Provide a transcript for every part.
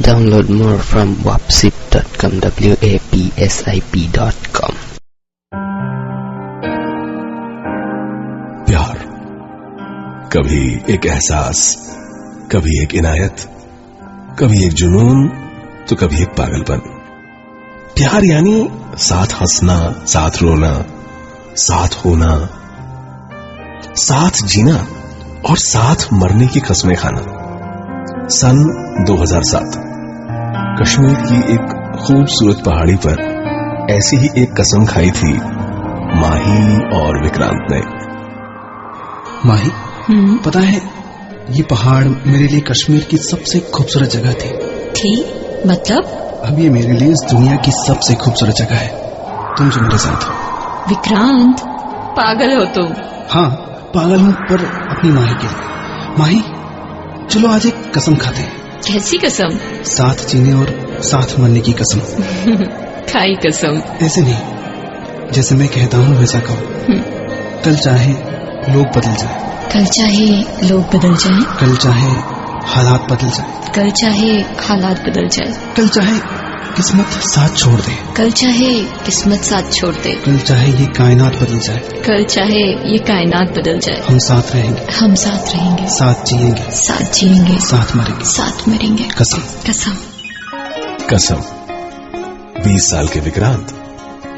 Download more from wapsip.com, wapsip.com. प्यार कभी एक एहसास, कभी एक इनायत, कभी एक जुनून तो कभी एक पागलपन। प्यार यानी साथ हंसना, साथ रोना, साथ होना, साथ जीना और साथ मरने की कसमें खाना। सन 2007 कश्मीर की एक खूबसूरत पहाड़ी पर ऐसी ही एक कसम खाई थी माही और विक्रांत ने। माही, पता है ये पहाड़ मेरे लिए कश्मीर की सबसे खूबसूरत जगह थी। मतलब? अब ये मेरे लिए इस दुनिया की सबसे खूबसूरत जगह है, तुम जो मेरे साथ हो। विक्रांत, पागल हो तुम। हाँ, पागल हूँ, पर अपनी माही के लिए। माही, चलो आज एक कसम खाते हैं। कैसी कसम? साथ जीने और साथ मरने की कसम। खाई कसम। ऐसे नहीं, जैसे मैं कहता हूँ वैसा कहो। कल चाहे लोग बदल जाए, कल चाहे लोग बदल जाएं, कल चाहे हालात बदल जाए, कल चाहे हालात बदल जाए, कल चाहे किस्मत साथ छोड़ दे, कल चाहे किस्मत साथ छोड़ दे, कल चाहे ये कायनात बदल जाए, कल चाहे ये कायनात बदल जाए, हम साथ रहेंगे, हम साथ रहेंगे, साथ जिएंगे, साथ जिएंगे, साथ मरेंगे, साथ मरेंगे। कसम। कसम। कसम। 20 साल के विक्रांत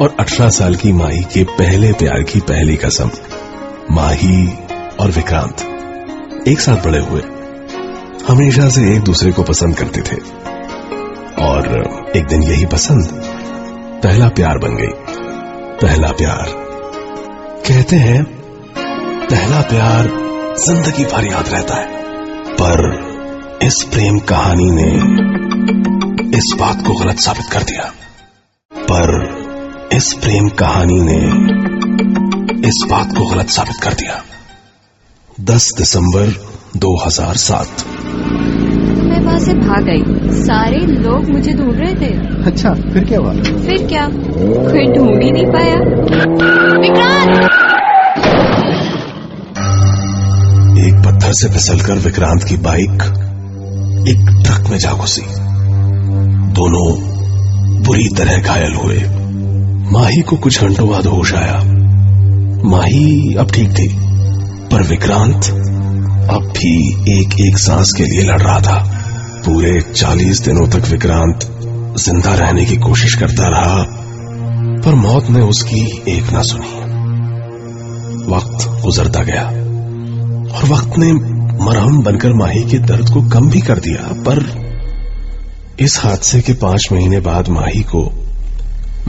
और 18 साल की माही के पहले प्यार की पहली कसम। माही और विक्रांत एक साथ बड़े हुए, हमेशा से एक दूसरे को पसंद करते थे और एक दिन यही पसंद पहला प्यार बन गई। पहला प्यार, कहते हैं पहला प्यार जिंदगी भर याद रहता है, पर इस प्रेम कहानी ने इस बात को गलत साबित कर दिया। पर इस प्रेम कहानी ने इस बात को गलत साबित कर दिया। 10 दिसंबर 2007। मैं वहाँ से भाग गई, सारे लोग मुझे ढूंढ रहे थे। अच्छा, फिर क्या हुआ? फिर क्या, कोई ढूंढ ही नहीं पाया। विक्रांत! एक पत्थर से फिसलकर विक्रांत की बाइक एक ट्रक में जा घुसी। दोनों बुरी तरह घायल हुए। माही को कुछ घंटों बाद होश आया। माही अब ठीक थी, पर विक्रांत अब भी एक एक सांस के लिए लड़ रहा था। पूरे 40 दिनों तक विक्रांत जिंदा रहने की कोशिश करता रहा, पर मौत ने उसकी एक ना सुनी। वक्त गुजरता गया और वक्त ने मरहम बनकर माही के दर्द को कम भी कर दिया, पर इस हादसे के 5 महीने बाद माही को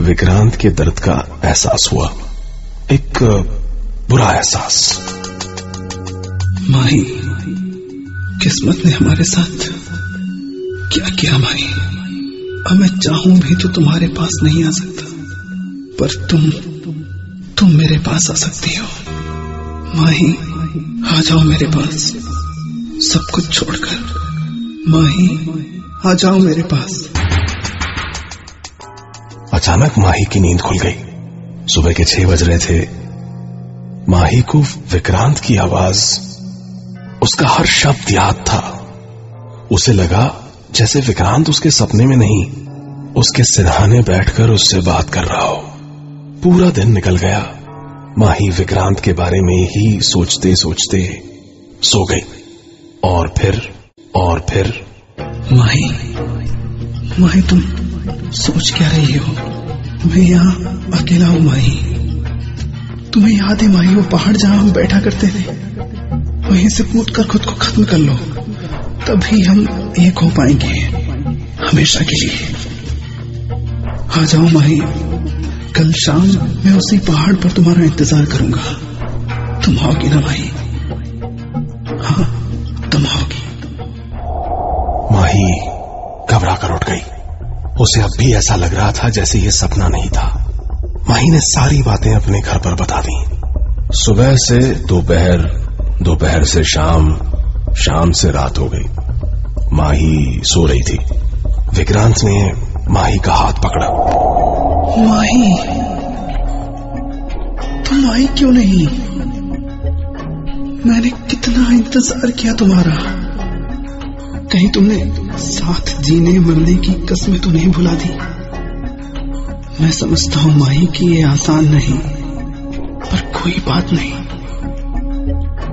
विक्रांत के दर्द का एहसास हुआ। एक बुरा एहसास। माही, किस्मत ने हमारे साथ क्या किया माही? अब मैं चाहूं भी तो तुम्हारे पास नहीं आ सकता, पर तुम मेरे पास आ सकती हो। माही, आ जाओ मेरे पास, सब कुछ छोड़कर। माही, आ जाओ मेरे पास। अचानक माही की नींद खुल गई। सुबह के 6 बज रहे थे। माही को विक्रांत की आवाज, उसका हर शब्द याद था। उसे लगा जैसे विक्रांत उसके सपने में नहीं, उसके सिरहाने बैठकर उससे बात कर रहा हो। पूरा दिन निकल गया। माही विक्रांत के बारे में ही सोचते सोचते सो गई। और फिर माही, तुम सोच क्या रही हो? मैं यहाँ अकेला हूँ माही। तुम्हें याद है माही, वो पहाड़ जहाँ हम बैठा करते थे, वहीं से कूदकर खुद को खत्म कर लो, तभी हम एक हो पाएंगे हमेशा के लिए। आ जाओ माही, कल शाम मैं उसी पहाड़ पर तुम्हारा इंतजार करूंगा। तुम आओगी ना माही? हाँ, तुम आओगी। माही घबरा कर उठ गई। उसे अब भी ऐसा लग रहा था जैसे ये सपना नहीं था। माही ने सारी बातें अपने घर पर बता दी। सुबह से दोपहर, दोपहर से शाम, शाम से रात हो गई। माही सो रही थी। विक्रांत ने माही का हाथ पकड़ा। माही, तुम आई क्यों नहीं? मैंने कितना इंतजार किया तुम्हारा। कहीं तुमने साथ जीने मरने की कस्में तो नहीं भुला दी? मैं समझता हूं माही कि ये आसान नहीं, पर कोई बात नहीं।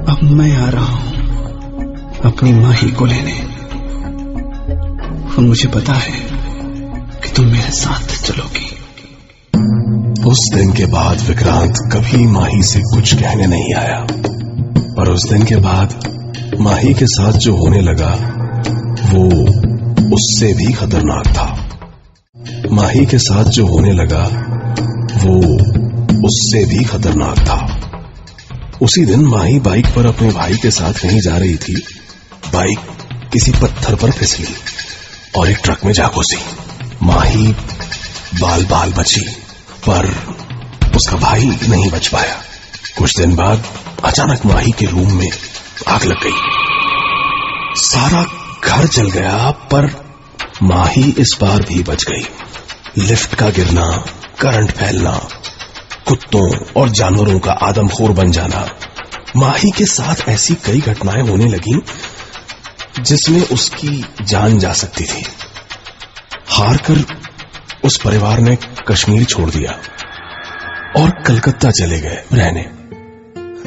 अब मैं आ रहा हूं अपनी माही को लेने, और मुझे पता है कि तुम मेरे साथ चलोगी। उस दिन के बाद विक्रांत कभी माही से कुछ कहने नहीं आया, और उस दिन के बाद माही के साथ जो होने लगा वो उससे भी खतरनाक था। माही के साथ जो होने लगा वो उससे भी खतरनाक था। उसी दिन माही बाइक पर अपने भाई के साथ कहीं जा रही थी। बाइक किसी पत्थर पर फिसली और एक ट्रक में जा घुसी। माही बाल बाल बची, पर उसका भाई नहीं बच पाया। कुछ दिन बाद अचानक माही के रूम में आग लग गई। सारा घर जल गया, पर माही इस बार भी बच गई। लिफ्ट का गिरना, करंट फैलना, कुत्तों और जानवरों का आदमखोर बन जाना, माही के साथ ऐसी कई घटनाएं होने लगीं जिसमें उसकी जान जा सकती थी। हारकर उस परिवार ने कश्मीर छोड़ दिया और कलकत्ता चले गए रहने।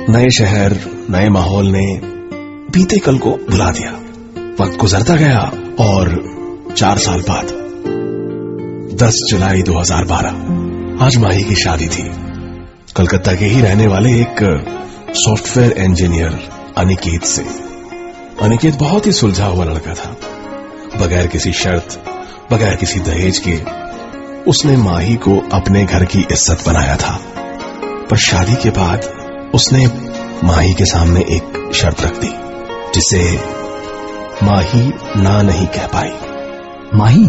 नए शहर, नए माहौल ने बीते कल को भुला दिया। वक्त गुजरता गया और 4 साल बाद 10 जुलाई 2012 आज माही की शादी थी। कलकत्ता के ही रहने वाले एक सॉफ्टवेयर इंजीनियर अनिकेत से। अनिकेत बहुत ही सुलझा हुआ लड़का था। बगैर किसी शर्त, बगैर किसी दहेज के उसने माही को अपने घर की इज्जत बनाया था। पर शादी के बाद उसने माही के सामने एक शर्त रख दी जिसे माही ना नहीं कह पाई। माही,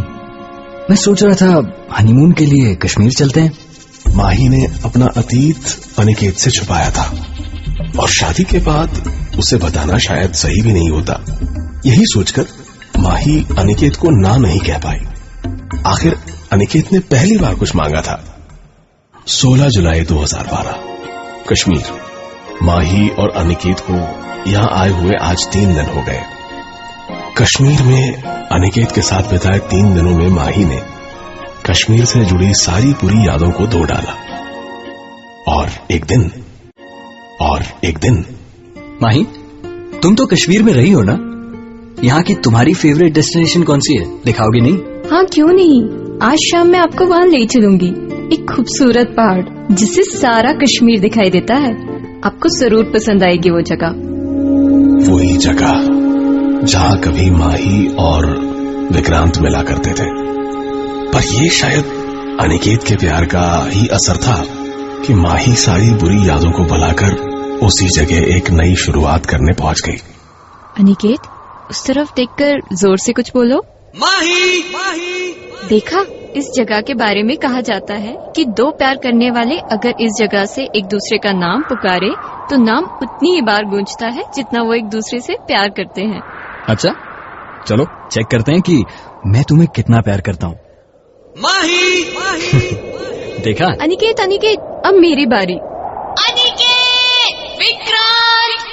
मैं सोच रहा था हनीमून के लिए कश्मीर चलते हैं। माही ने अपना अतीत अनिकेत से छुपाया था और शादी के बाद उसे बताना शायद सही भी नहीं होता। यही सोचकर माही अनिकेत को ना नहीं कह पाई। आखिर अनिकेत ने पहली बार कुछ मांगा था। 16 जुलाई 2012 कश्मीर। माही और अनिकेत को यहां आए हुए आज 3 दिन हो गए। कश्मीर में अनिकेत के साथ बिताए 3 दिनों में माही ने कश्मीर से जुड़ी सारी बुरी यादों को धो डाला। और एक दिन माही, तुम तो कश्मीर में रही हो ना? यहाँ की तुम्हारी फेवरेट डेस्टिनेशन कौन सी है? दिखाओगी नहीं? हाँ, क्यों नहीं। आज शाम मैं आपको वहाँ ले चलूंगी। एक खूबसूरत पहाड़ जिससे सारा कश्मीर दिखाई देता है। आपको जरूर पसंद आएगी वो जगह। वही जगह जहां कभी माही और विक्रांत मिला करते थे। पर ये शायद अनिकेत के प्यार का ही असर था कि माही सारी बुरी यादों को भुलाकर उसी जगह एक नई शुरुआत करने पहुंच गई। अनिकेत, उस तरफ देखकर जोर से कुछ बोलो। माही! देखा, इस जगह के बारे में कहा जाता है कि 2 प्यार करने वाले अगर इस जगह से एक दूसरे का नाम पुकारे तो नाम उतनी ही बार गूंजता है जितना वो एक दूसरे से प्यार करते हैं। अच्छा, चलो चेक करते हैं कि मैं तुम्हें कितना प्यार करता हूँ। माही! देखा? अनिकेत, अब मेरी बारी। अनिकेत! विक्रांत!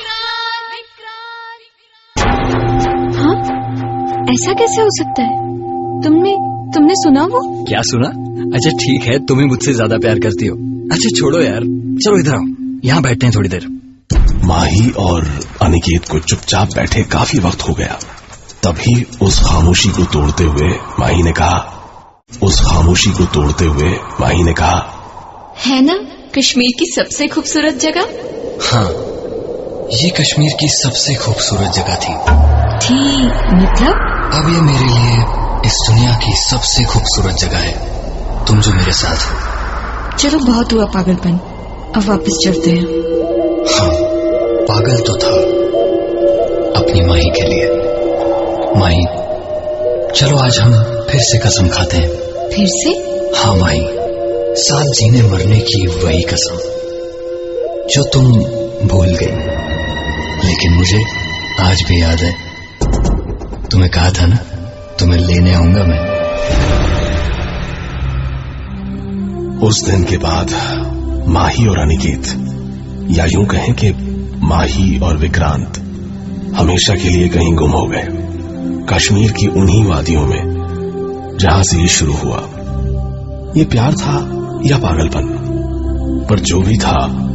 हाँ, ऐसा कैसे हो सकता है? तुमने सुना वो? क्या सुना? अच्छा ठीक है, तुम्हें मुझसे ज्यादा प्यार करती हो। अच्छा छोड़ो यार, चलो इधर आओ, यहाँ बैठते हैं थोड़ी देर। माही और अनिकेत को चुपचाप बैठे काफी वक्त हो गया। तभी उस खामोशी को तोड़ते हुए माही ने कहा, है ना कश्मीर की सबसे खूबसूरत जगह? हाँ, ये कश्मीर की सबसे खूबसूरत जगह थी। मतलब? अब ये मेरे लिए इस दुनिया की सबसे खूबसूरत जगह है, तुम जो मेरे साथ हो। चलो बहुत हुआ पागलपन, अब वापस चलते हैं। हाँ, पागल तो था अपनी माही के लिए। माही, चलो आज हम फिर से कसम खाते हैं। फिर से? हाँ माही, साथ जीने मरने की वही कसम जो तुम भूल गई, लेकिन मुझे आज भी याद है। तुम्हें कहा था ना, तुम्हें लेने आऊंगा मैं। उस दिन के बाद माही और अनिकेत, या यूं कहें कि माही और विक्रांत हमेशा के लिए कहीं गुम हो गए। कश्मीर की उन्हीं वादियों में जहां से ये शुरू हुआ। ये प्यार था या पागलपन, पर जो भी था,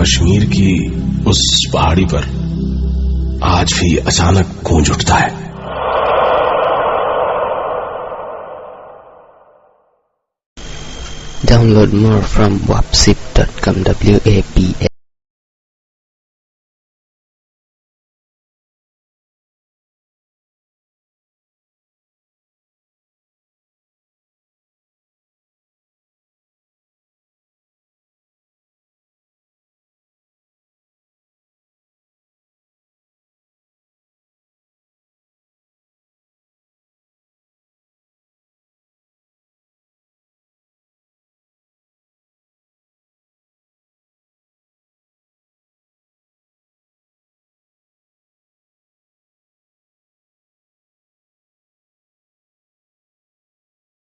कश्मीर की उस पहाड़ी पर आज भी अचानक गूंज उठता है। Download more from wapsip.com.